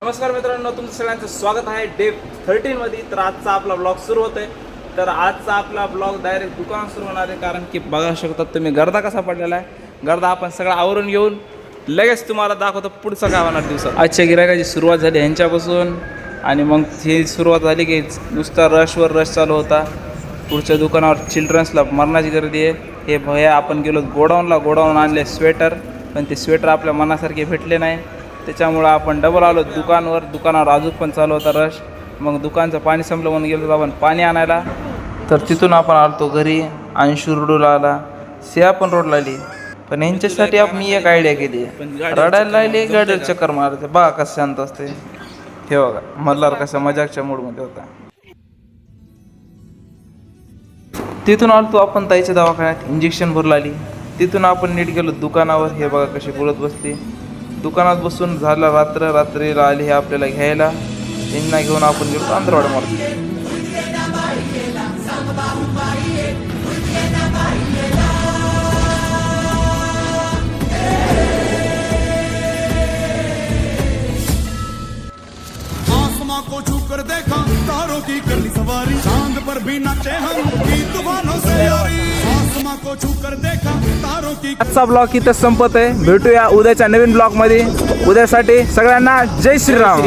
नमस्कार मित्रांनो, तुमचं सगळ्यांचं स्वागत आहे डे 13 मध्ये. तर आजचा आपला ब्लॉग सुरू होतोय. तर आजचा आपला ब्लॉग डायरेक्ट दुकान सुरू होणार आहे, कारण की बघा शकतात तुम्ही गर्दा कसा पडलेला आहे. गर्दा आपण सगळं आवरून घेऊन लगेच तुम्हाला दाखवतो पुढचं काय होणार दिवसात. आजच्या गिरायकाची सुरुवात झाली ह्यांच्यापासून, आणि मग ही सुरुवात झाली की नुसता रशवर रश चालू होता. पुढच्या दुकानावर चिल्ड्रन्सला मरणाची गर्दी आहे. हे भया आपण गेलो गोडाऊन आणले स्वेटर, पण ते स्वेटर आपल्या मनासारखे भेटले नाही. त्याच्यामुळं आपण डबल आलो दुकानावर अजून पण चालू होता रश. मग दुकानचं पाणी संपलं म्हणून गेलो होतो आपण पाणी आणायला. तर तिथून आपण आलतो घरी. अंशू रोडला आला, सिया पण रोडला आली. पण यांच्यासाठी मी एक आयडिया केली, रडायला लागली गाडीवर चक्कर मारते. बघा कसं शांत असते. हे बघा मल्हार कशा मजाकच्या मूडमध्ये होता. तिथून आलतो आपण ताईच्या दवाखान्यात, इंजेक्शन भरला आली. तिथून आपण नीट गेलो दुकानावर. हे बघा कशी बोलत बसते. दुकानात बसून झाला रात्रीला आली हे आपल्याला घ्यायला. यांना घेऊन आपण गेलो आंध्रवाड मार्केट. आसमां को छूकर देखा तारों की करनी सवारी, चांद पर भी नाचे हम की तूफानों से यारी. आसमां को छूकर देखा तारों की. आजचा ब्लॉग इथं संपत आहे. भेटूया उद्याच्या नवीन ब्लॉग मध्ये. उद्यासाठी सगळ्यांना जय श्रीराम.